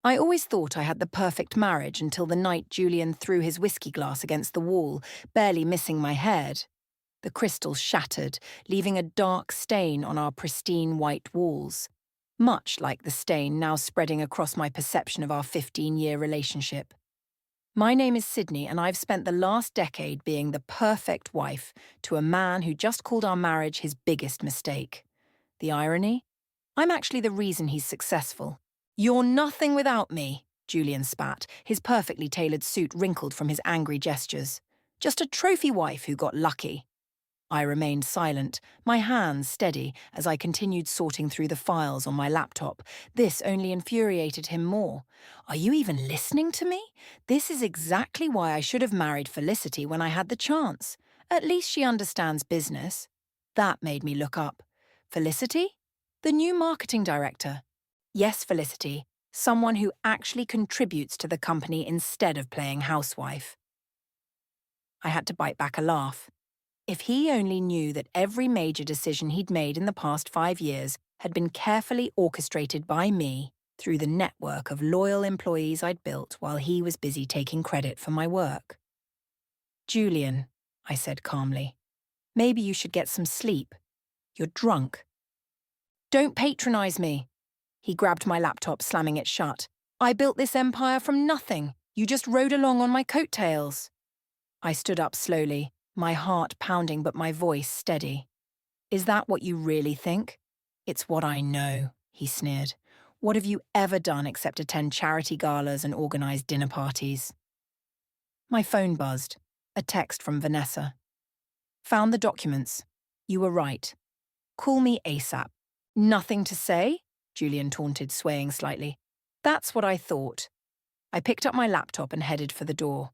I always thought I had the perfect marriage until the night Julian threw his whiskey glass against the wall, barely missing my head. The crystal shattered, leaving a dark stain on our pristine white walls, much like the stain now spreading across my perception of our 15-year relationship. My name is Sydney, and I've spent the last decade being the perfect wife to a man who just called our marriage his biggest mistake. The irony? I'm actually the reason he's successful. "You're nothing without me," Julian spat, his perfectly tailored suit wrinkled from his angry gestures. "Just a trophy wife who got lucky." I remained silent, my hands steady as I continued sorting through the files on my laptop. This only infuriated him more. "Are you even listening to me? This is exactly why I should have married Felicity when I had the chance. At least she understands business." That made me look up. Felicity? The new marketing director. Yes, Felicity. Someone who actually contributes to the company instead of playing housewife. I had to bite back a laugh. If he only knew that every major decision he'd made in the past 5 years had been carefully orchestrated by me through the network of loyal employees I'd built while he was busy taking credit for my work. "Julian," I said calmly, "maybe you should get some sleep. You're drunk." "Don't patronize me." He grabbed my laptop, slamming it shut. "I built this empire from nothing. You just rode along on my coattails." I stood up slowly, my heart pounding but my voice steady. "Is that what you really think?" "It's what I know," he sneered. "What have you ever done except attend charity galas and organize dinner parties?" My phone buzzed. A text from Vanessa. "Found the documents. You were right. Call me ASAP." "Nothing to say?" Julian taunted, swaying slightly. "That's what I thought." I picked up my laptop and headed for the door.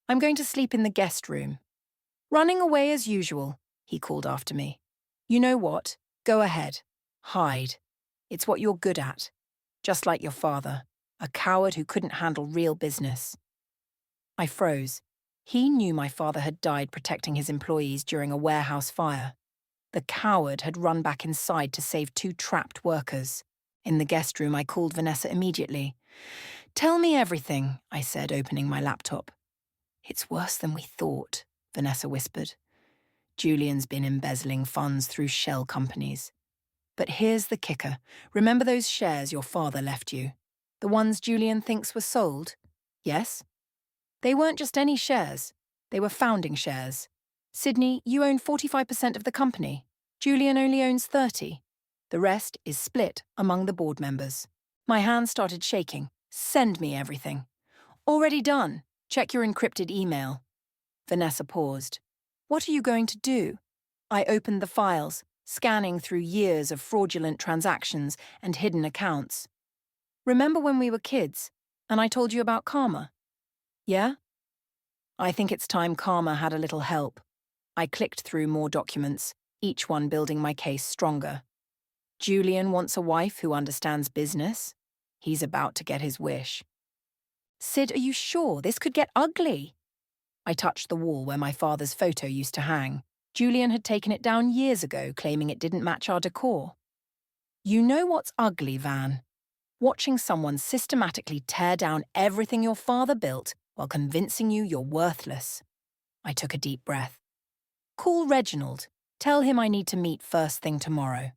"I'm going to sleep in the guest room." "Running away as usual," he called after me. "You know what? Go ahead. Hide. It's what you're good at. Just like your father, a coward who couldn't handle real business." I froze. He knew my father had died protecting his employees during a warehouse fire. The coward had run back inside to save 2 trapped workers. In the guest room, I called Vanessa immediately. "Tell me everything," I said, opening my laptop. "It's worse than we thought," Vanessa whispered. "Julian's been embezzling funds through shell companies. But here's the kicker. Remember those shares your father left you? The ones Julian thinks were sold? Yes? They weren't just any shares. They were founding shares. Sydney, you own 45% of the company. Julian only owns 30. The rest is split among the board members." My hands started shaking. "Send me everything." "Already done. Check your encrypted email." Vanessa paused. "What are you going to do?" I opened the files, scanning through years of fraudulent transactions and hidden accounts. "Remember when we were kids, and I told you about karma? Yeah? I think it's time karma had a little help." I clicked through more documents, each one building my case stronger. Julian wants a wife who understands business. He's about to get his wish. "Sid, are you sure? This could get ugly." I touched the wall where my father's photo used to hang. Julian had taken it down years ago, claiming it didn't match our decor. "You know what's ugly, Van? Watching someone systematically tear down everything your father built while convincing you you're worthless." I took a deep breath. "Call Reginald. Tell him I need to meet first thing tomorrow."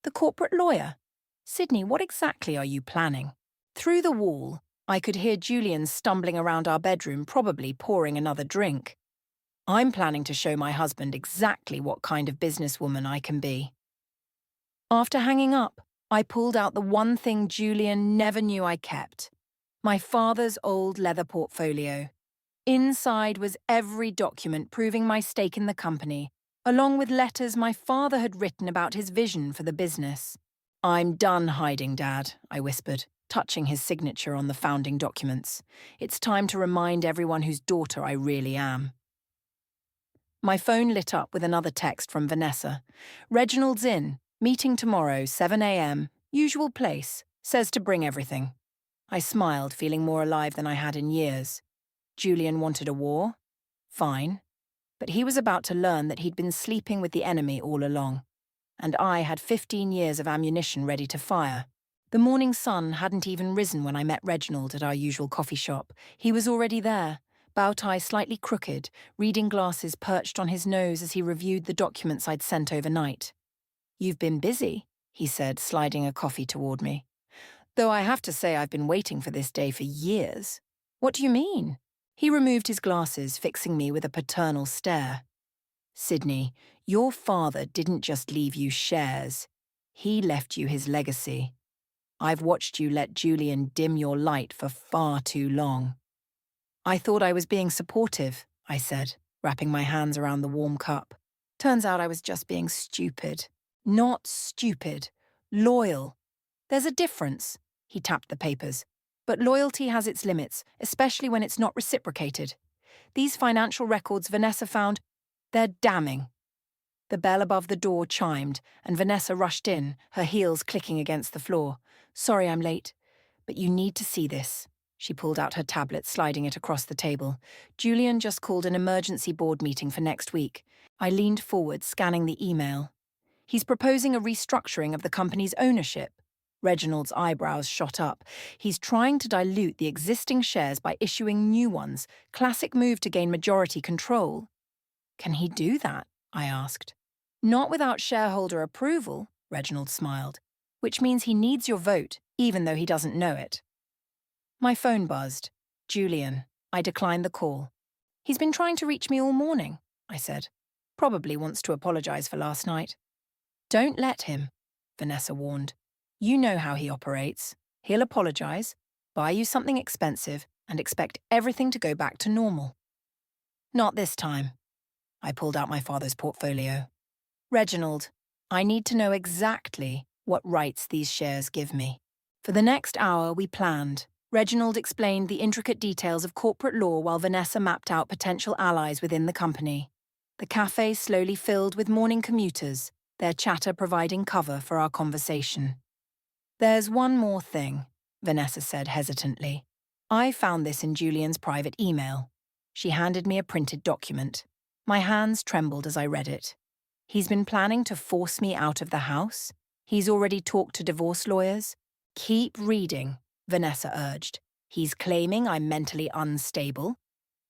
"The corporate lawyer? Sydney, what exactly are you planning?" Through the wall, I could hear Julian stumbling around our bedroom, probably pouring another drink. "I'm planning to show my husband exactly what kind of businesswoman I can be." After hanging up, I pulled out the one thing Julian never knew I kept. My father's old leather portfolio. Inside was every document proving my stake in the company, along with letters my father had written about his vision for the business. "I'm done hiding, Dad," I whispered, touching his signature on the founding documents. "It's time to remind everyone whose daughter I really am." My phone lit up with another text from Vanessa. "Reginald's in. Meeting tomorrow, 7 a.m. Usual place. Says to bring everything." I smiled, feeling more alive than I had in years. Julian wanted a war? Fine. But he was about to learn that he'd been sleeping with the enemy all along. And I had 15 years of ammunition ready to fire. The morning sun hadn't even risen when I met Reginald at our usual coffee shop. He was already there, bow tie slightly crooked, reading glasses perched on his nose as he reviewed the documents I'd sent overnight. "You've been busy," he said, sliding a coffee toward me. "Though I have to say I've been waiting for this day for years." "What do you mean?" He removed his glasses, fixing me with a paternal stare. "Sydney, your father didn't just leave you shares. He left you his legacy. I've watched you let Julian dim your light for far too long." "I thought I was being supportive," I said, wrapping my hands around the warm cup. "Turns out I was just being stupid." "Not stupid. Loyal. There's a difference." He tapped the papers. "But loyalty has its limits, especially when it's not reciprocated. These financial records Vanessa found, they're damning." The bell above the door chimed, and Vanessa rushed in, her heels clicking against the floor. "Sorry I'm late, but you need to see this." She pulled out her tablet, sliding it across the table. "Julian just called an emergency board meeting for next week." I leaned forward, scanning the email. "He's proposing a restructuring of the company's ownership." Reginald's eyebrows shot up. "He's trying to dilute the existing shares by issuing new ones. Classic move to gain majority control." "Can he do that?" I asked. "Not without shareholder approval," Reginald smiled, "which means he needs your vote, even though he doesn't know it." My phone buzzed. "Julian." I declined the call. "He's been trying to reach me all morning," I said. "Probably wants to apologize for last night." "Don't let him," Vanessa warned. "You know how he operates. He'll apologize, buy you something expensive, and expect everything to go back to normal." "Not this time." I pulled out my father's portfolio. "Reginald, I need to know exactly what rights these shares give me." For the next hour, we planned. Reginald explained the intricate details of corporate law while Vanessa mapped out potential allies within the company. The cafe slowly filled with morning commuters, their chatter providing cover for our conversation. "There's one more thing," Vanessa said hesitantly. "I found this in Julian's private email." She handed me a printed document. My hands trembled as I read it. "He's been planning to force me out of the house. He's already talked to divorce lawyers." "Keep reading," Vanessa urged. "He's claiming I'm mentally unstable,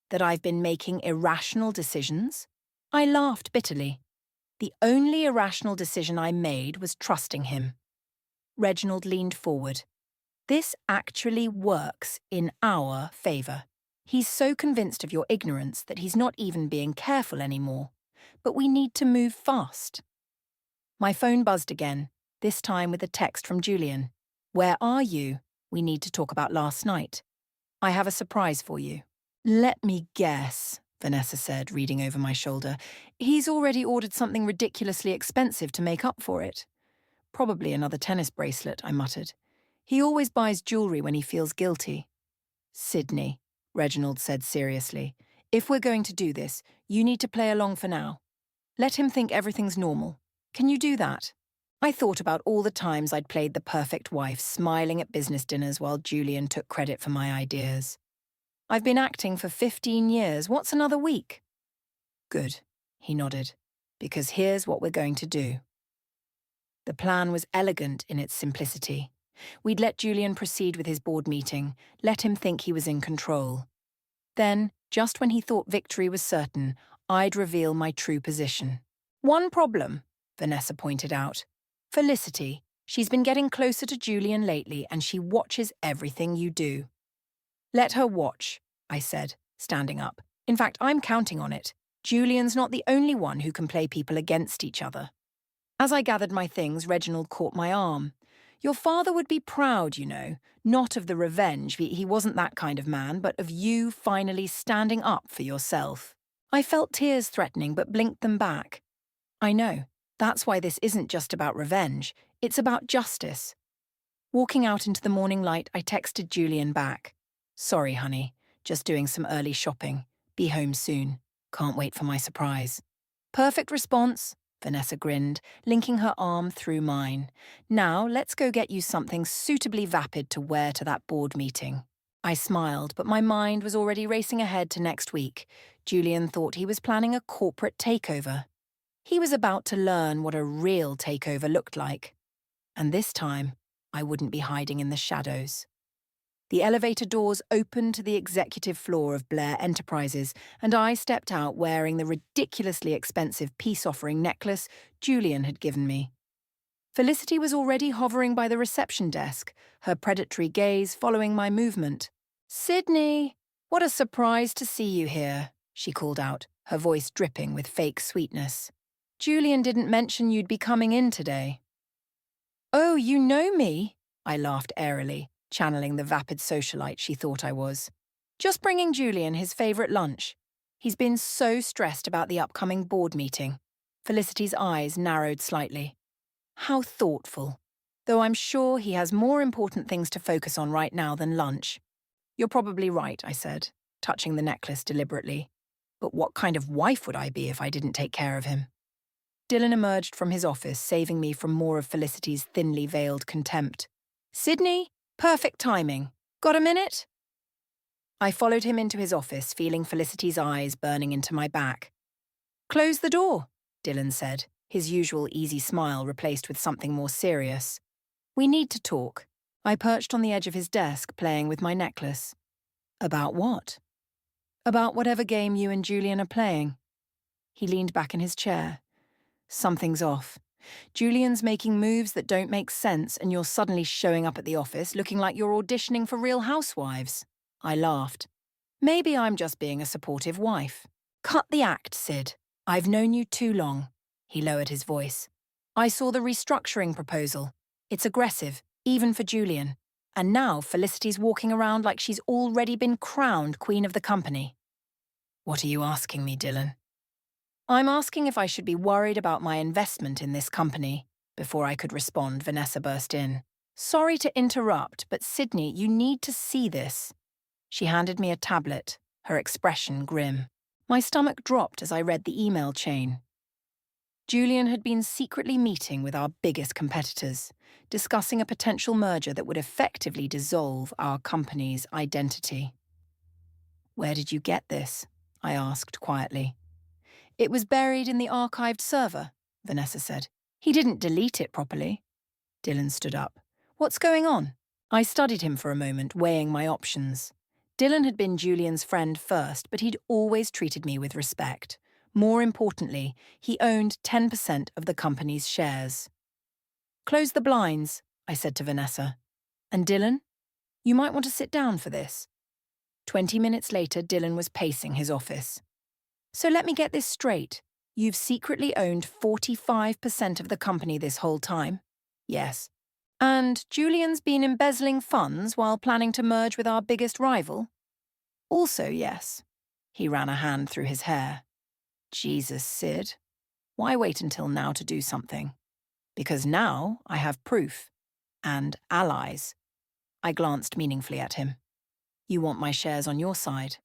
that I've been making irrational decisions." I laughed bitterly. "The only irrational decision I made was trusting him." Reginald leaned forward. "This actually works in our favor. He's so convinced of your ignorance that he's not even being careful anymore. But we need to move fast." My phone buzzed again, this time with a text from Julian. "Where are you? We need to talk about last night. I have a surprise for you." "Let me guess," Vanessa said, reading over my shoulder. "He's already ordered something ridiculously expensive to make up for it." "Probably another tennis bracelet," I muttered. "He always buys jewelry when he feels guilty." "Sydney," Reginald said seriously, "if we're going to do this, you need to play along for now. Let him think everything's normal. Can you do that?" I thought about all the times I'd played the perfect wife, smiling at business dinners while Julian took credit for my ideas. "I've been acting for 15 years. What's another week?" "Good," he nodded, "because here's what we're going to do." The plan was elegant in its simplicity. We'd let Julian proceed with his board meeting, let him think he was in control. Then, just when he thought victory was certain, I'd reveal my true position. "One problem," Vanessa pointed out. "Felicity. She's been getting closer to Julian lately, and she watches everything you do." "Let her watch," I said, standing up. "In fact, I'm counting on it. Julian's not the only one who can play people against each other." As I gathered my things, Reginald caught my arm. "Your father would be proud, you know, not of the revenge, he wasn't that kind of man, but of you finally standing up for yourself." I felt tears threatening, but blinked them back. "I know. That's why this isn't just about revenge. It's about justice." Walking out into the morning light, I texted Julian back. "Sorry, honey. Just doing some early shopping. Be home soon. Can't wait for my surprise." "Perfect response," Vanessa grinned, linking her arm through mine. "Now, let's go get you something suitably vapid to wear to that board meeting." I smiled, but my mind was already racing ahead to next week. Julian thought he was planning a corporate takeover. He was about to learn what a real takeover looked like. And this time, I wouldn't be hiding in the shadows. The elevator doors opened to the executive floor of Blair Enterprises, and I stepped out wearing the ridiculously expensive peace-offering necklace Julian had given me. Felicity was already hovering by the reception desk, her predatory gaze following my movement. "Sydney, what a surprise to see you here," she called out, her voice dripping with fake sweetness. "Julian didn't mention you'd be coming in today." "Oh, you know me?" I laughed airily, channeling the vapid socialite she thought I was. "Just bringing Julian his favourite lunch. He's been so stressed about the upcoming board meeting." Felicity's eyes narrowed slightly. How thoughtful. Though I'm sure he has more important things to focus on right now than lunch. "You're probably right," I said, touching the necklace deliberately. But what kind of wife would I be if I didn't take care of him? Dylan emerged from his office, saving me from more of Felicity's thinly veiled contempt. "Sydney, perfect timing. Got a minute?" I followed him into his office, feeling Felicity's eyes burning into my back. "Close the door," Dylan said, his usual easy smile replaced with something more serious. "We need to talk." I perched on the edge of his desk, playing with my necklace. "About what?" "About whatever game you and Julian are playing." He leaned back in his chair. "Something's off. Julian's making moves that don't make sense, and you're suddenly showing up at the office looking like you're auditioning for Real Housewives." I laughed. "Maybe I'm just being a supportive wife." "Cut the act, Sid. I've known you too long." He lowered his voice. "I saw the restructuring proposal. It's aggressive, even for Julian. And now Felicity's walking around like she's already been crowned queen of the company." "What are you asking me, Dylan?" "I'm asking if I should be worried about my investment in this company." Before I could respond, Vanessa burst in. "Sorry to interrupt, but Sydney, you need to see this." She handed me a tablet, her expression grim. My stomach dropped as I read the email chain. Julian had been secretly meeting with our biggest competitors, discussing a potential merger that would effectively dissolve our company's identity. "Where did you get this?" I asked quietly. "It was buried in the archived server," Vanessa said. "He didn't delete it properly." Dylan stood up. "What's going on?" I studied him for a moment, weighing my options. Dylan had been Julian's friend first, but he'd always treated me with respect. More importantly, he owned 10% of the company's shares. "Close the blinds," I said to Vanessa. "And Dylan, you might want to sit down for this." 20 minutes later, Dylan was pacing his office. "So let me get this straight. You've secretly owned 45% of the company this whole time?" "Yes." "And Julian's been embezzling funds while planning to merge with our biggest rival?" "Also yes." He ran a hand through his hair. "Jesus, Sid. Why wait until now to do something?" "Because now I have proof. And allies." I glanced meaningfully at him. "You want my shares on your side?"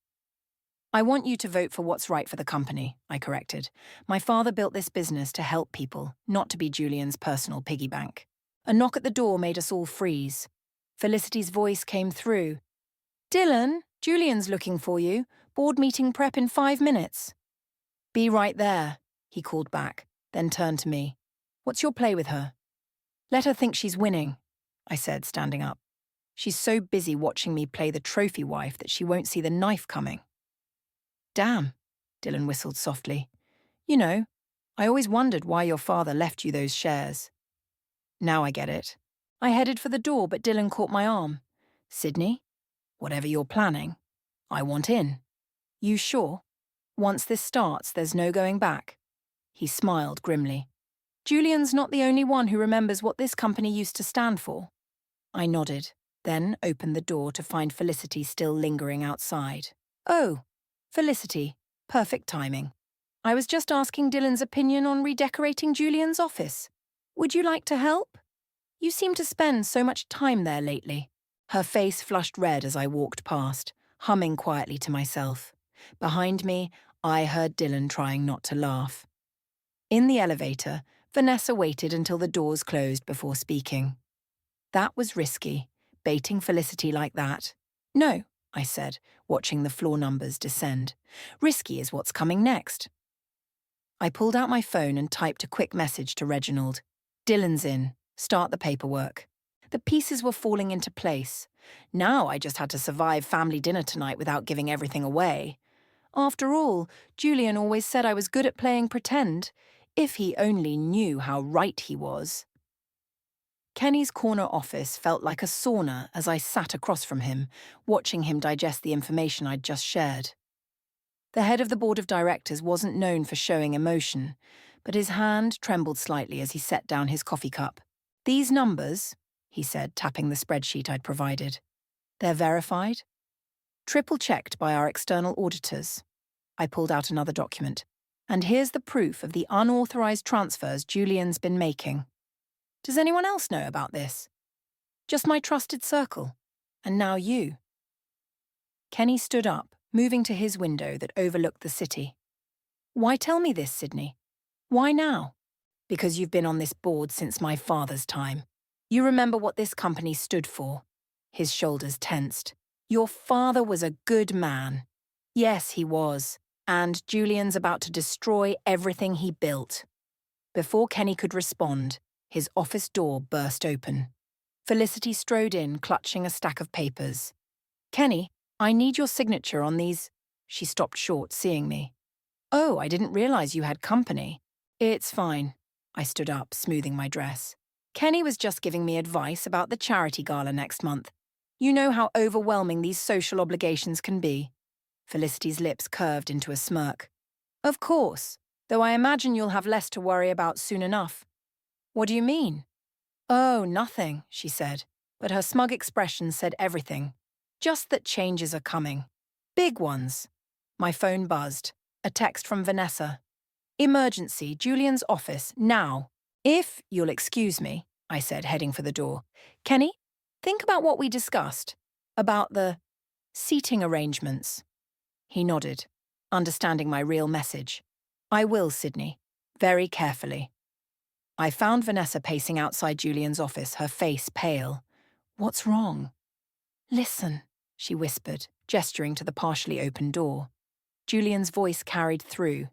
"I want you to vote for what's right for the company," I corrected. "My father built this business to help people, not to be Julian's personal piggy bank." A knock at the door made us all freeze. Felicity's voice came through. "Dylan, Julian's looking for you. Board meeting prep in 5 minutes." "Be right there," he called back, then turned to me. "What's your play with her?" "Let her think she's winning," I said, standing up. "She's so busy watching me play the trophy wife that she won't see the knife coming." "Damn," Dylan whistled softly. "You know, I always wondered why your father left you those shares." Now I get it. I headed for the door, but Dylan caught my arm. "Sydney, whatever you're planning, I want in." "You sure? Once this starts, there's no going back." He smiled grimly. "Julian's not the only one who remembers what this company used to stand for." I nodded, then opened the door to find Felicity still lingering outside. "Oh, Felicity, perfect timing. I was just asking Dylan's opinion on redecorating Julian's office. Would you like to help? You seem to spend so much time there lately." Her face flushed red as I walked past, humming quietly to myself. Behind me, I heard Dylan trying not to laugh. In the elevator, Vanessa waited until the doors closed before speaking. That was risky, baiting Felicity like that. "No," I said, watching the floor numbers descend. "Risky is what's coming next." I pulled out my phone and typed a quick message to Reginald. "Dylan's in. Start the paperwork." The pieces were falling into place. Now I just had to survive family dinner tonight without giving everything away. After all, Julian always said I was good at playing pretend, if he only knew how right he was. Kenny's corner office felt like a sauna as I sat across from him, watching him digest the information I'd just shared. The head of the board of directors wasn't known for showing emotion, but his hand trembled slightly as he set down his coffee cup. "These numbers," he said, tapping the spreadsheet I'd provided, "they're verified, triple-checked by our external auditors." I pulled out another document. "And here's the proof of the unauthorized transfers Julian's been making. Does anyone else know about this? Just my trusted circle. And now you." Kenny stood up, moving to his window that overlooked the city. "Why tell me this, Sydney? Why now?" "Because you've been on this board since my father's time. You remember what this company stood for." His shoulders tensed. "Your father was a good man." "Yes, he was. And Julian's about to destroy everything he built." Before Kenny could respond, his office door burst open. Felicity strode in, clutching a stack of papers. "Kenny, I need your signature on these." She stopped short, seeing me. "Oh, I didn't realize you had company." "It's fine." I stood up, smoothing my dress. "Kenny was just giving me advice about the charity gala next month. You know how overwhelming these social obligations can be." Felicity's lips curved into a smirk. "Of course, though I imagine you'll have less to worry about soon enough." "What do you mean?" "Oh, nothing," she said, but her smug expression said everything. "Just that changes are coming. Big ones." My phone buzzed. A text from Vanessa. "Emergency, Julian's office, now." "If you'll excuse me," I said, heading for the door. "Kenny, think about what we discussed. About the seating arrangements." He nodded, understanding my real message. "I will, Sydney. Very carefully." I found Vanessa pacing outside Julian's office, her face pale. "What's wrong?" "Listen," she whispered, gesturing to the partially open door. Julian's voice carried through.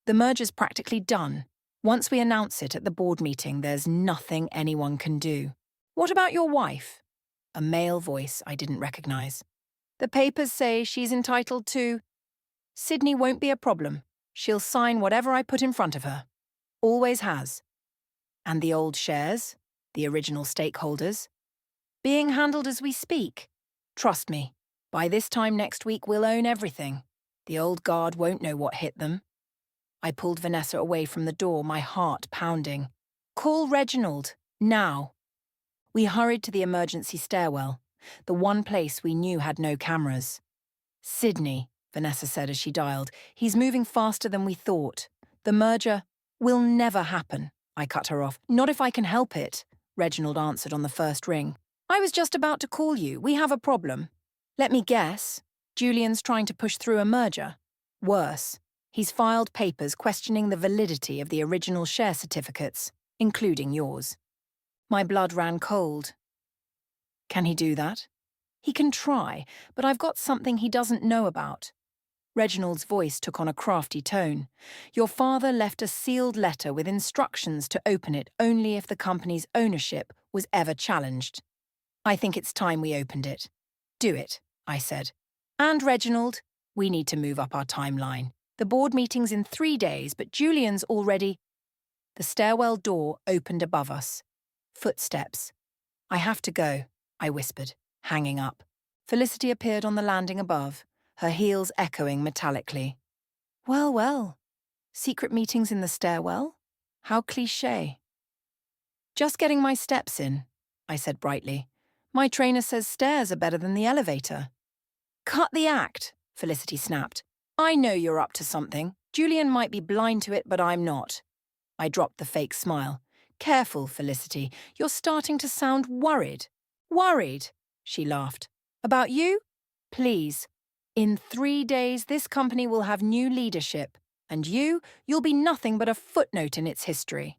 "The merger's practically done. Once we announce it at the board meeting, there's nothing anyone can do." "What about your wife?" A male voice I didn't recognize. "The papers say she's entitled to—" "Sydney won't be a problem. She'll sign whatever I put in front of her. Always has." "And the old shares? The original stakeholders?" "Being handled as we speak. Trust me, by this time next week we'll own everything. The old guard won't know what hit them." I pulled Vanessa away from the door, my heart pounding. "Call Reginald, now." We hurried to the emergency stairwell, the one place we knew had no cameras. "Sydney," Vanessa said as she dialed, "he's moving faster than we thought. The merger will never happen." I cut her off. "Not if I can help it," Reginald answered on the first ring. "I was just about to call you. We have a problem." "Let me guess. Julian's trying to push through a merger." "Worse. He's filed papers questioning the validity of the original share certificates, including yours." My blood ran cold. "Can he do that?" "He can try, but I've got something he doesn't know about." Reginald's voice took on a crafty tone. "Your father left a sealed letter with instructions to open it only if the company's ownership was ever challenged. I think it's time we opened it." "Do it," I said. "And Reginald, we need to move up our timeline. The board meeting's in 3 days, but Julian's already—" The stairwell door opened above us. Footsteps. "I have to go," I whispered, hanging up. Felicity appeared on the landing above, her heels echoing metallically. "Well, well. Secret meetings in the stairwell? How cliché." "Just getting my steps in," I said brightly. "My trainer says stairs are better than the elevator." "Cut the act," Felicity snapped. "I know you're up to something. Julian might be blind to it, but I'm not." I dropped the fake smile. "Careful, Felicity. You're starting to sound worried." "Worried?" she laughed. "About you? Please. In 3 days, this company will have new leadership, and you'll be nothing but a footnote in its history."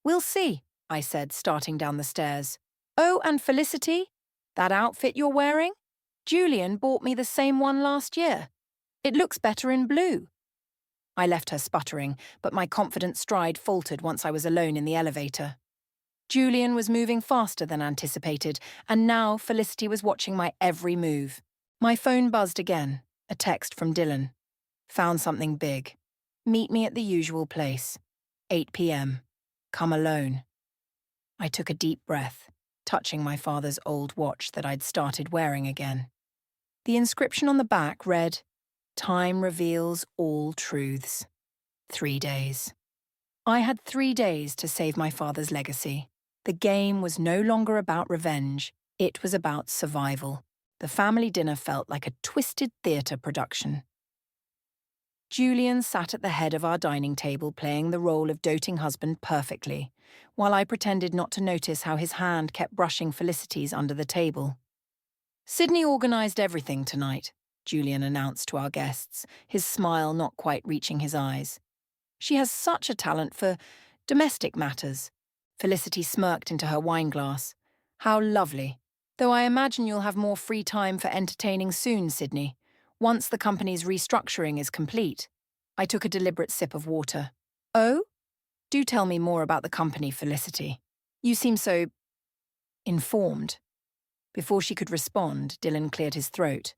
"We'll see," I said, starting down the stairs. "Oh, and Felicity, that outfit you're wearing? Julian bought me the same one last year. It looks better in blue." I left her sputtering, but my confident stride faltered once I was alone in the elevator. Julian was moving faster than anticipated, and now Felicity was watching my every move. My phone buzzed again, a text from Dylan. Found something big. Meet me at the usual place. 8 p.m. Come alone. I took a deep breath, touching my father's old watch that I'd started wearing again. The inscription on the back read, "Time reveals all truths." 3 days. I had 3 days to save my father's legacy. The game was no longer about revenge, it was about survival. The family dinner felt like a twisted theatre production. Julian sat at the head of our dining table playing the role of doting husband perfectly, while I pretended not to notice how his hand kept brushing Felicity's under the table. "Sydney organised everything tonight," Julian announced to our guests, his smile not quite reaching his eyes. "She has such a talent for domestic matters." Felicity smirked into her wineglass. "How lovely. Though I imagine you'll have more free time for entertaining soon, Sydney, once the company's restructuring is complete." I took a deliberate sip of water. "Oh? Do tell me more about the company, Felicity. You seem so informed." Before she could respond, Dylan cleared his throat.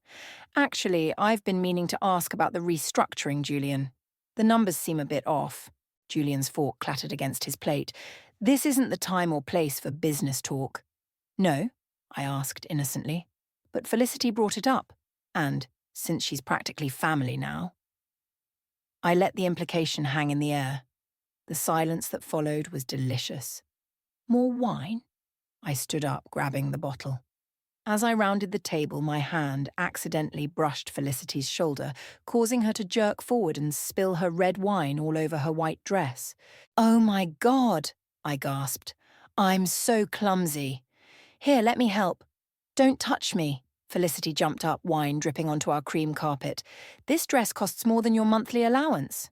"Actually, I've been meaning to ask about the restructuring, Julian. The numbers seem a bit off." Julian's fork clattered against his plate. "This isn't the time or place for business talk." "No?" I asked innocently. But Felicity brought it up, and, since she's practically family now. I let the implication hang in the air. The silence that followed was delicious. "More wine?" I stood up, grabbing the bottle. As I rounded the table, my hand accidentally brushed Felicity's shoulder, causing her to jerk forward and spill her red wine all over her white dress. "Oh my God!" I gasped. "I'm so clumsy. Here, let me help." "Don't touch me." Felicity jumped up, wine dripping onto our cream carpet. "This dress costs more than your monthly allowance."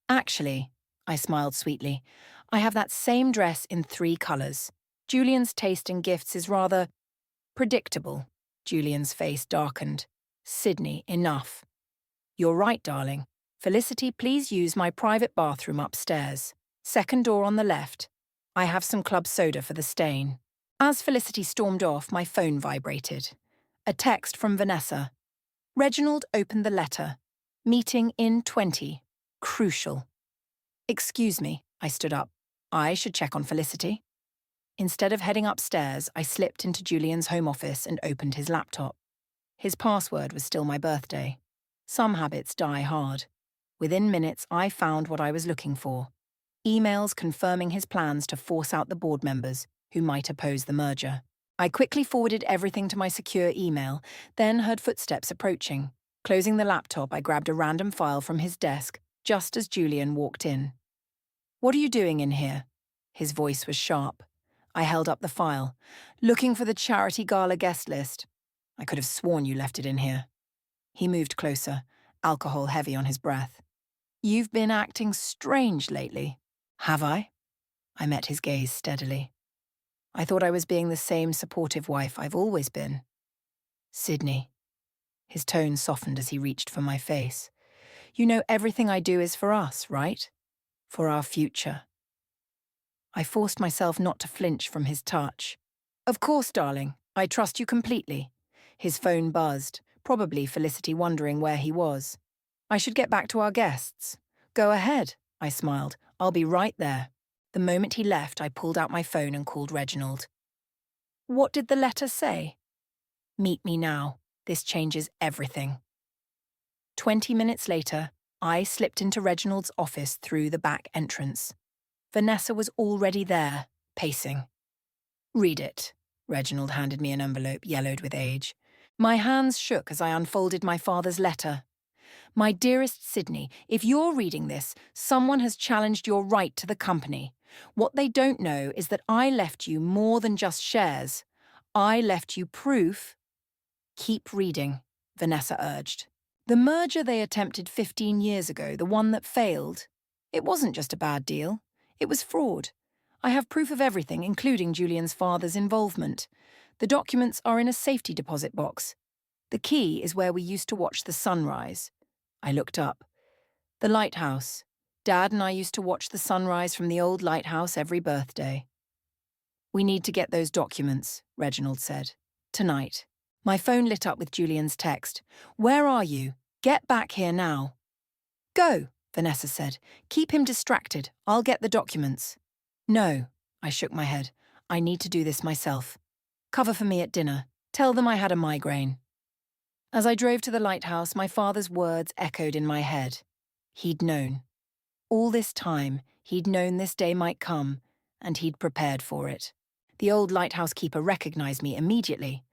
"Actually," I smiled sweetly, "I have that same dress in 3 colours. Julian's taste in gifts is rather predictable." Julian's face darkened. "Sydney, enough." "You're right, darling. Felicity, please use my private bathroom upstairs. Second door on the left. I have some club soda for the stain." As Felicity stormed off, my phone vibrated. A text from Vanessa. "Reginald opened the letter. Meeting in 20. Crucial." "Excuse me," I stood up. "I should check on Felicity." Instead of heading upstairs, I slipped into Julian's home office and opened his laptop. His password was still my birthday. Some habits die hard. Within minutes, I found what I was looking for. Emails confirming his plans to force out the board members who might oppose the merger. I quickly forwarded everything to my secure email, then heard footsteps approaching. Closing the laptop, I grabbed a random file from his desk just as Julian walked in. "What are you doing in here?" His voice was sharp. I held up the file. "Looking for the charity gala guest list." "I could have sworn you left it in here." He moved closer, alcohol heavy on his breath. "You've been acting strange lately." "Have I?" I met his gaze steadily. I thought I was being the same supportive wife I've always been. "Sydney." His tone softened as he reached for my face. "You know everything I do is for us, right? For our future." I forced myself not to flinch from his touch. "Of course, darling. I trust you completely." His phone buzzed, probably Felicity wondering where he was. "I should get back to our guests." "Go ahead," I smiled. "I'll be right there." The moment he left, I pulled out my phone and called Reginald. "What did the letter say?" "Meet me now. This changes everything." 20 minutes later, I slipped into Reginald's office through the back entrance. Vanessa was already there, pacing. "Read it." Reginald handed me an envelope yellowed with age. My hands shook as I unfolded my father's letter. "My dearest Sydney, if you're reading this, someone has challenged your right to the company. What they don't know is that I left you more than just shares. I left you proof." "Keep reading," Vanessa urged. "The merger they attempted 15 years ago, the one that failed, it wasn't just a bad deal. It was fraud. I have proof of everything, including Julian's father's involvement. The documents are in a safety deposit box. The key is where we used to watch the sunrise." I looked up. "The lighthouse. Dad and I used to watch the sunrise from the old lighthouse every birthday." We need to get those documents, Reginald said. Tonight. My phone lit up with Julian's text. Where are you? Get back here now. Go, Vanessa said. Keep him distracted. I'll get the documents. No, I shook my head. I need to do this myself. Cover for me at dinner. Tell them I had a migraine. As I drove to the lighthouse, my father's words echoed in my head. He'd known. All this time, he'd known this day might come, and he'd prepared for it. The old lighthouse keeper recognized me immediately.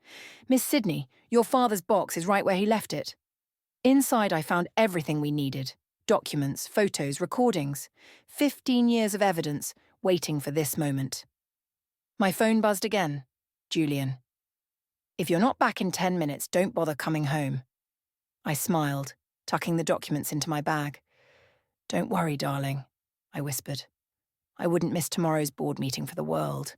Miss Sidney, your father's box is right where he left it. Inside, I found everything we needed. Documents, photos, recordings. 15 years of evidence, waiting for this moment. My phone buzzed again. Julian. If you're not back in 10 minutes, don't bother coming home. I smiled, tucking the documents into my bag. Don't worry, darling, I whispered. I wouldn't miss tomorrow's board meeting for the world.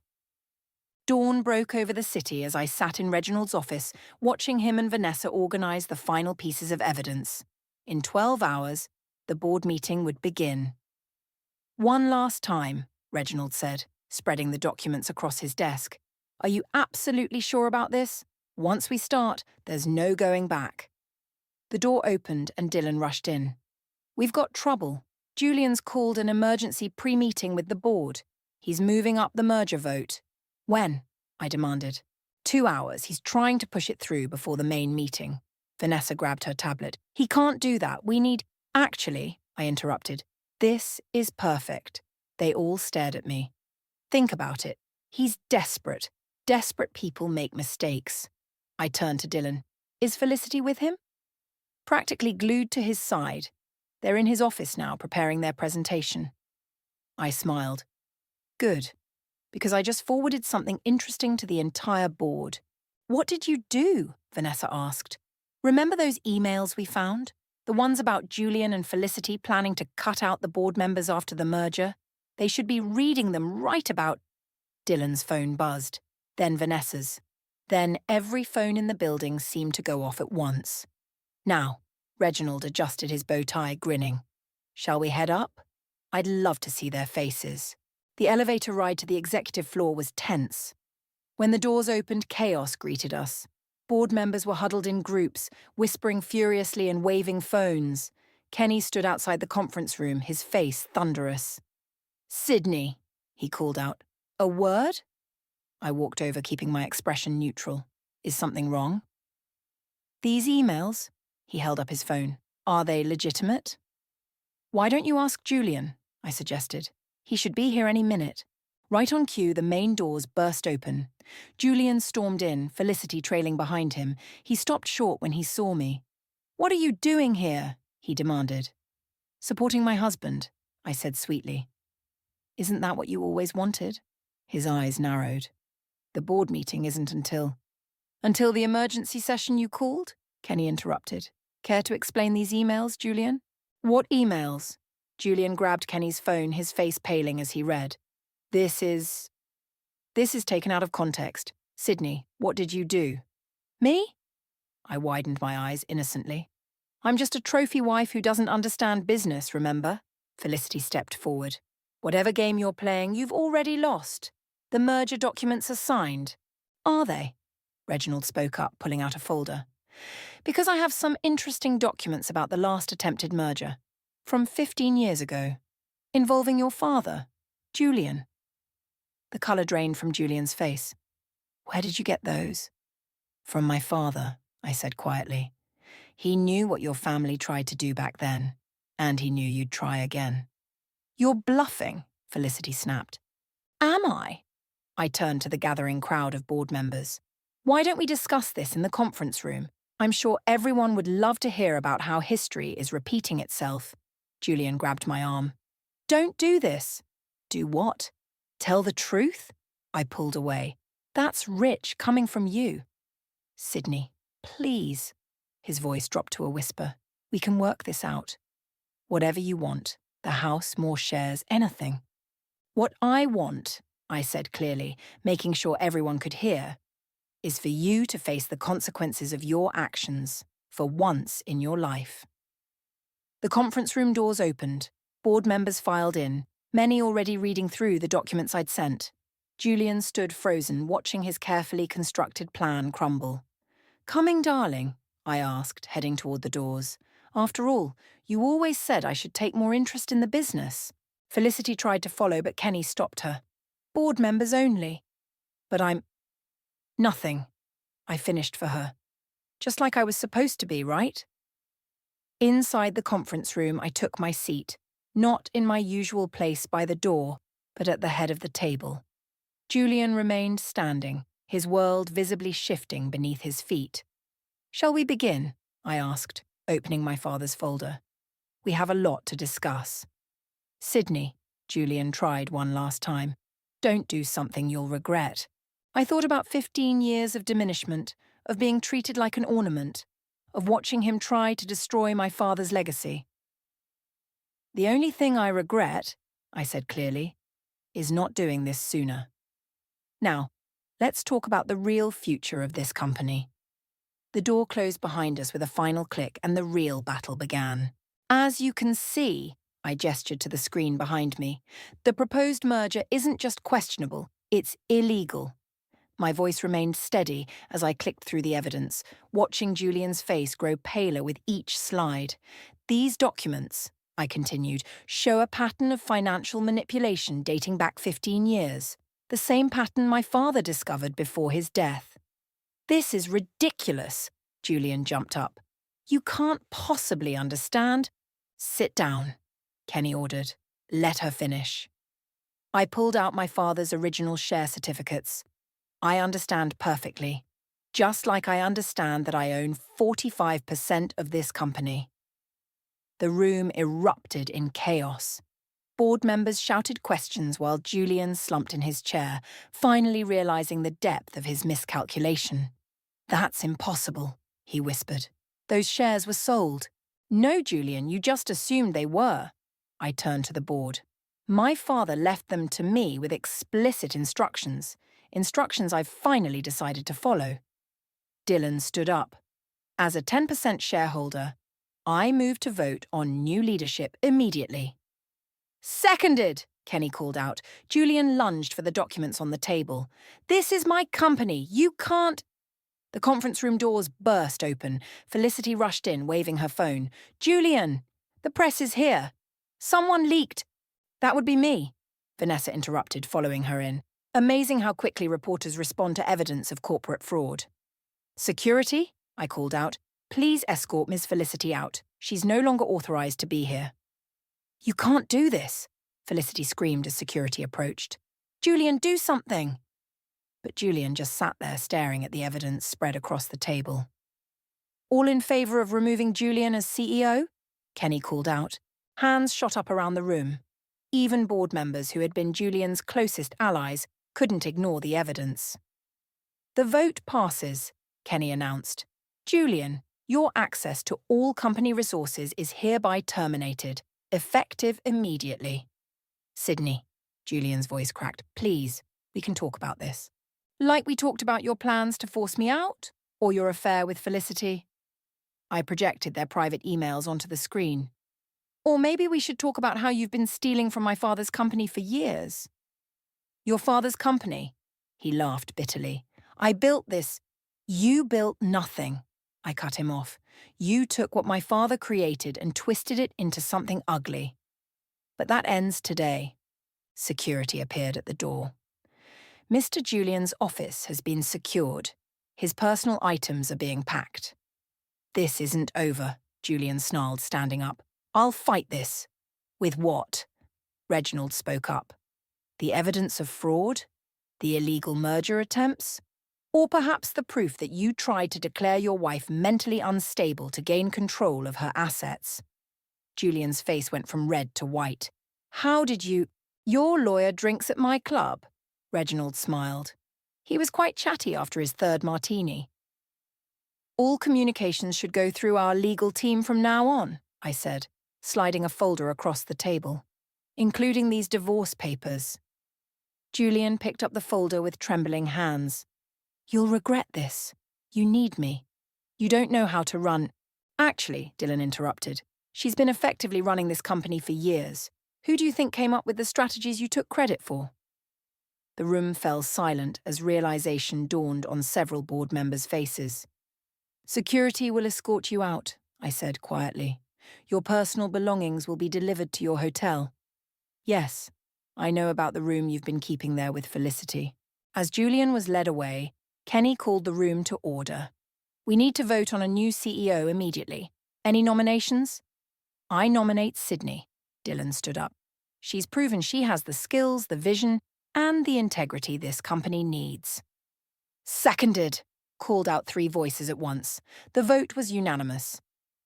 Dawn broke over the city as I sat in Reginald's office, watching him and Vanessa organize the final pieces of evidence. In 12 hours, the board meeting would begin. One last time, Reginald said, spreading the documents across his desk. Are you absolutely sure about this? Once we start, there's no going back. The door opened and Dylan rushed in. We've got trouble. Julian's called an emergency pre-meeting with the board. He's moving up the merger vote. When? I demanded. 2 hours. He's trying to push it through before the main meeting. Vanessa grabbed her tablet. He can't do that. We need... Actually, I interrupted. This is perfect. They all stared at me. Think about it. He's desperate. Desperate people make mistakes. I turned to Dylan. Is Felicity with him? Practically glued to his side. They're in his office now, preparing their presentation. I smiled. Good, because I just forwarded something interesting to the entire board. What did you do? Vanessa asked. Remember those emails we found? The ones about Julian and Felicity planning to cut out the board members after the merger? They should be reading them right about... Dylan's phone buzzed. Then Vanessa's. Then every phone in the building seemed to go off at once. Now, Reginald adjusted his bow tie, grinning. Shall we head up? I'd love to see their faces. The elevator ride to the executive floor was tense. When the doors opened, chaos greeted us. Board members were huddled in groups, whispering furiously and waving phones. Kenny stood outside the conference room, his face thunderous. Sidney, he called out. A word? I walked over, keeping my expression neutral. Is something wrong? These emails, he held up his phone, are they legitimate? Why don't you ask Julian? I suggested. He should be here any minute. Right on cue, the main doors burst open. Julian stormed in, Felicity trailing behind him. He stopped short when he saw me. What are you doing here? He demanded. Supporting my husband, I said sweetly. Isn't that what you always wanted? His eyes narrowed. The board meeting isn't until... Until the emergency session you called? Kenny interrupted. Care to explain these emails, Julian? What emails? Julian grabbed Kenny's phone, his face paling as he read. This is taken out of context. Sidney, what did you do? Me? I widened my eyes innocently. I'm just a trophy wife who doesn't understand business, remember? Felicity stepped forward. Whatever game you're playing, you've already lost. The merger documents are signed. Are they? Reginald spoke up, pulling out a folder. Because I have some interesting documents about the last attempted merger. From 15 years ago. Involving your father, Julian. The colour drained from Julian's face. Where did you get those? From my father, I said quietly. He knew what your family tried to do back then, and he knew you'd try again. You're bluffing, Felicity snapped. Am I? I turned to the gathering crowd of board members. Why don't we discuss this in the conference room? I'm sure everyone would love to hear about how history is repeating itself. Julian grabbed my arm. Don't do this. Do what? Tell the truth? I pulled away. That's rich coming from you. Sidney, please. His voice dropped to a whisper. We can work this out. Whatever you want. The house, more shares, anything. What I want, I said clearly, making sure everyone could hear, is for you to face the consequences of your actions for once in your life. The conference room doors opened. Board members filed in, many already reading through the documents I'd sent. Julian stood frozen, watching his carefully constructed plan crumble. "Coming, darling?" I asked, heading toward the doors. "After all, you always said I should take more interest in the business." Felicity tried to follow, but Kenny stopped her. "Board members only." "But I'm—" "Nothing," I finished for her. "Just like I was supposed to be, right?" Inside the conference room, I took my seat, not in my usual place by the door, but at the head of the table. Julian remained standing, his world visibly shifting beneath his feet. "Shall we begin?" I asked, opening my father's folder. "We have a lot to discuss." "Sydney," Julian tried one last time, "don't do something you'll regret." I thought about 15 years of diminishment, of being treated like an ornament, of watching him try to destroy my father's legacy. "The only thing I regret," I said clearly, "is not doing this sooner. Now, let's talk about the real future of this company." The door closed behind us with a final click, and the real battle began. "As you can see," I gestured to the screen behind me, "the proposed merger isn't just questionable, it's illegal." My voice remained steady as I clicked through the evidence, watching Julian's face grow paler with each slide. "These documents," I continued, "show a pattern of financial manipulation dating back 15 years, the same pattern my father discovered before his death." "This is ridiculous," Julian jumped up. "You can't possibly understand." "Sit down," Kenny ordered. "Let her finish." I pulled out my father's original share certificates. "I understand perfectly, just like I understand that I own 45% of this company." The room erupted in chaos. Board members shouted questions while Julian slumped in his chair, finally realizing the depth of his miscalculation. "That's impossible," he whispered. "Those shares were sold." "No, Julian, you just assumed they were." I turned to the board. "My father left them to me with explicit instructions. Instructions I've finally decided to follow." Dylan stood up. "As a 10% shareholder, I move to vote on new leadership immediately." "Seconded," Kenny called out. Julian lunged for the documents on the table. "This is my company. You can't—" The conference room doors burst open. Felicity rushed in, waving her phone. "Julian, the press is here. Someone leaked—" "That would be me," Vanessa interrupted, following her in. Amazing how quickly reporters respond to evidence of corporate fraud. "Security," I called out. "Please escort Ms. Felicity out. She's no longer authorized to be here." "You can't do this," Felicity screamed as security approached. "Julian, do something." But Julian just sat there staring at the evidence spread across the table. "All in favor of removing Julian as CEO?" Kenny called out. Hands shot up around the room. Even board members who had been Julian's closest allies couldn't ignore the evidence. "The vote passes," Kenny announced. "Julian, your access to all company resources is hereby terminated, effective immediately." "Sydney," Julian's voice cracked, "please, we can talk about this." "Like we talked about your plans to force me out? Or your affair with Felicity?" I projected their private emails onto the screen. "Or maybe we should talk about how you've been stealing from my father's company for years." "Your father's company?" He laughed bitterly. "I built this—" "You built nothing," I cut him off. "You took what my father created and twisted it into something ugly. But that ends today." Security appeared at the door. "Mr. Julian's office has been secured. His personal items are being packed." "This isn't over," Julian snarled, standing up. "I'll fight this." "With what?" Reginald spoke up. "The evidence of fraud? The illegal merger attempts? Or perhaps the proof that you tried to declare your wife mentally unstable to gain control of her assets?" Julian's face went from red to white. "How did you—" "Your lawyer drinks at my club," Reginald smiled. He was quite chatty after his third martini. "All communications should go through our legal team from now on," I said, sliding a folder across the table, "including these divorce papers." Julian picked up the folder with trembling hands. "You'll regret this. You need me. You don't know how to run—" "Actually," Dylan interrupted, "she's been effectively running this company for years. Who do you think came up with the strategies you took credit for?" The room fell silent as realization dawned on several board members' faces. "Security will escort you out," I said quietly. "Your personal belongings will be delivered to your hotel." "Yes, I know about the room you've been keeping there with Felicity." As Julian was led away, Kenny called the room to order. "We need to vote on a new CEO immediately. Any nominations?" "I nominate Sydney." Dylan stood up. "She's proven she has the skills, the vision, and the integrity this company needs." "Seconded," called out 3 voices at once. The vote was unanimous.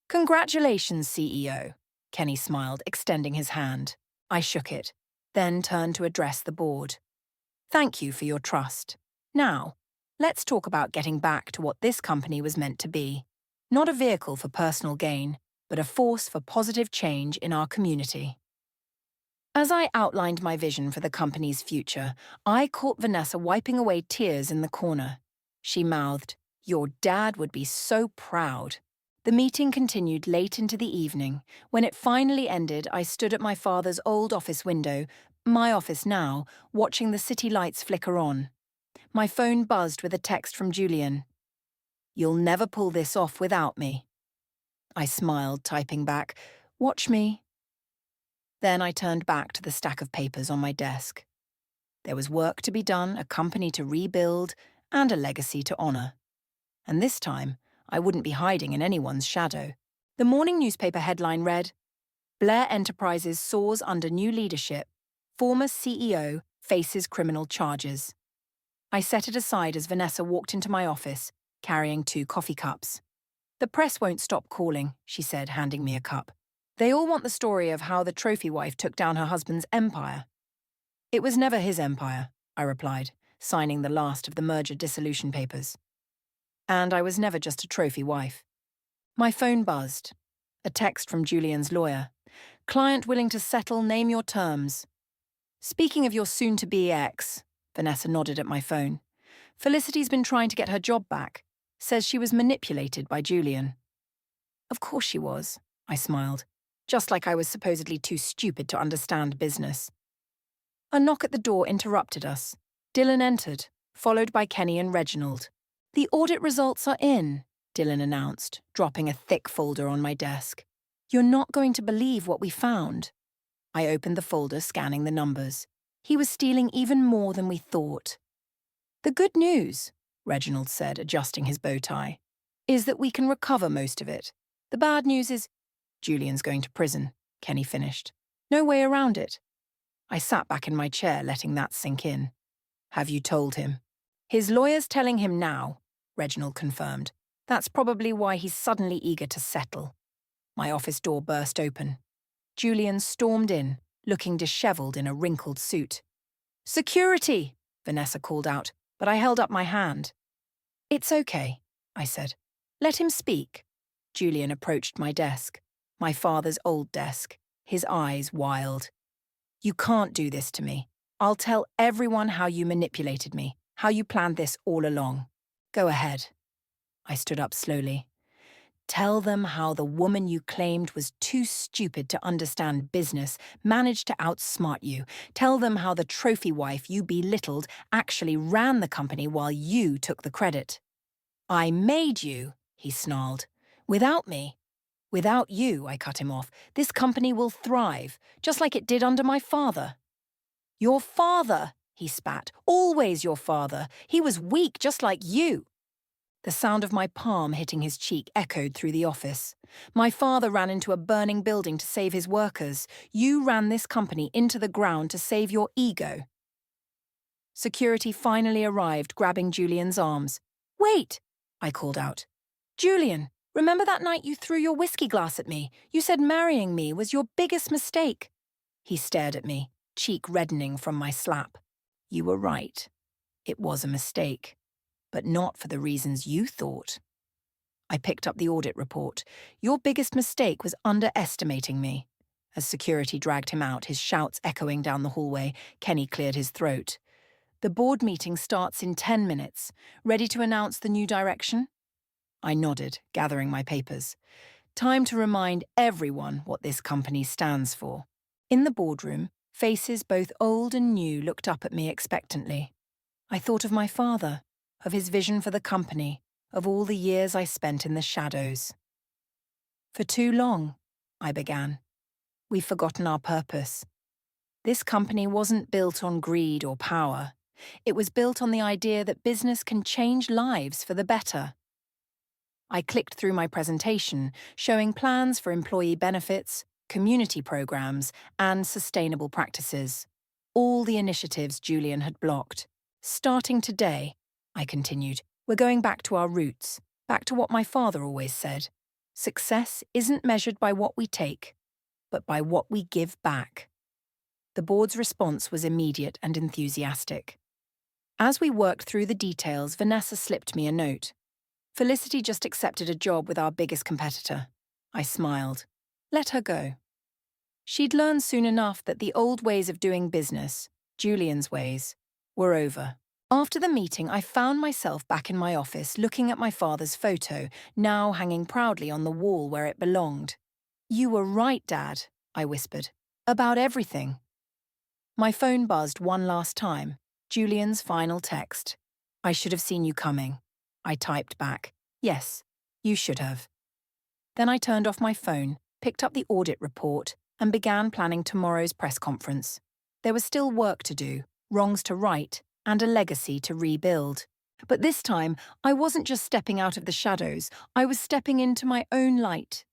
"Congratulations, CEO." Kenny smiled, extending his hand. I shook it, then turned to address the board. "Thank you for your trust. Now, let's talk about getting back to what this company was meant to be. Not a vehicle for personal gain, but a force for positive change in our community." As I outlined my vision for the company's future, I caught Vanessa wiping away tears in the corner. She mouthed, "Your dad would be so proud." The meeting continued late into the evening. When it finally ended, I stood at my father's old office window, my office now, watching the city lights flicker on. My phone buzzed with a text from Julian. "You'll never pull this off without me." I smiled, typing back, "Watch me." Then I turned back to the stack of papers on my desk. There was work to be done, a company to rebuild, and a legacy to honor. And this time, I wouldn't be hiding in anyone's shadow. The morning newspaper headline read, "Blair Enterprises soars under new leadership. Former CEO faces criminal charges." I set it aside as Vanessa walked into my office, carrying 2 coffee cups. "The press won't stop calling," she said, handing me a cup. "They all want the story of how the trophy wife took down her husband's empire." "It was never his empire," I replied, signing the last of the merger dissolution papers. "And I was never just a trophy wife." My phone buzzed. A text from Julian's lawyer. "Client willing to settle, name your terms." "Speaking of your soon-to-be ex," Vanessa nodded at my phone, "Felicity's been trying to get her job back. Says she was manipulated by Julian." "Of course she was," I smiled. Just like I was supposedly too stupid to understand business. A knock at the door interrupted us. Dylan entered, followed by Kenny and Reginald. "The audit results are in," Dylan announced, dropping a thick folder on my desk. "You're not going to believe what we found." I opened the folder, scanning the numbers. He was stealing even more than we thought. "The good news," Reginald said, adjusting his bow tie, "is that we can recover most of it. The bad news is Julian's going to prison," Kenny finished. "No way around it." I sat back in my chair, letting that sink in. "Have you told him?" "His lawyer's telling him now," Reginald confirmed. "That's probably why he's suddenly eager to settle." My office door burst open. Julian stormed in, looking disheveled in a wrinkled suit. "Security!" Vanessa called out, but I held up my hand. "It's okay," I said. "Let him speak." Julian approached my desk, my father's old desk, his eyes wild. "You can't do this to me. I'll tell everyone how you manipulated me, how you planned this all along." "Go ahead." I stood up slowly. "Tell them how the woman you claimed was too stupid to understand business managed to outsmart you. Tell them how the trophy wife you belittled actually ran the company while you took the credit." "I made you," he snarled. "Without me." "Without you," I cut him off, "this company will thrive, just like it did under my father." "Your father," he spat. "Always your father. He was weak, just like you." The sound of my palm hitting his cheek echoed through the office. "My father ran into a burning building to save his workers. You ran this company into the ground to save your ego." Security finally arrived, grabbing Julian's arms. "Wait!" I called out. "Julian, remember that night you threw your whiskey glass at me? You said marrying me was your biggest mistake." He stared at me, cheek reddening from my slap. "You were right. It was a mistake. But not for the reasons you thought." I picked up the audit report. "Your biggest mistake was underestimating me." As security dragged him out, his shouts echoing down the hallway, Kenny cleared his throat. "The board meeting starts in 10 minutes. Ready to announce the new direction?" I nodded, gathering my papers. Time to remind everyone what this company stands for. In the boardroom, Faces both old and new looked up at me expectantly. I thought of my father, of his vision for the company, of all the years I spent in the shadows. For too long, I began, we've forgotten our purpose. This company wasn't built on greed or power. It was built on the idea that business can change lives for the better. I clicked through my presentation, showing plans for employee benefits, community programs, and sustainable practices. All the initiatives Julian had blocked. Starting today, I continued, we're going back to our roots, back to what my father always said. Success isn't measured by what we take, but by what we give back. The board's response was immediate and enthusiastic. As we worked through the details, Vanessa slipped me a note. Felicity just accepted a job with our biggest competitor. I smiled. Let her go. She'd learned soon enough that the old ways of doing business, Julian's ways, were over. After the meeting, I found myself back in my office looking at my father's photo, now hanging proudly on the wall where it belonged. You were right, Dad, I whispered. About everything. My phone buzzed one last time. Julian's final text. I should have seen you coming. I typed back. Yes, you should have. Then I turned off my phone, picked up the audit report, and began planning tomorrow's press conference. There was still work to do, wrongs to right, and a legacy to rebuild. But this time, I wasn't just stepping out of the shadows, I was stepping into my own light,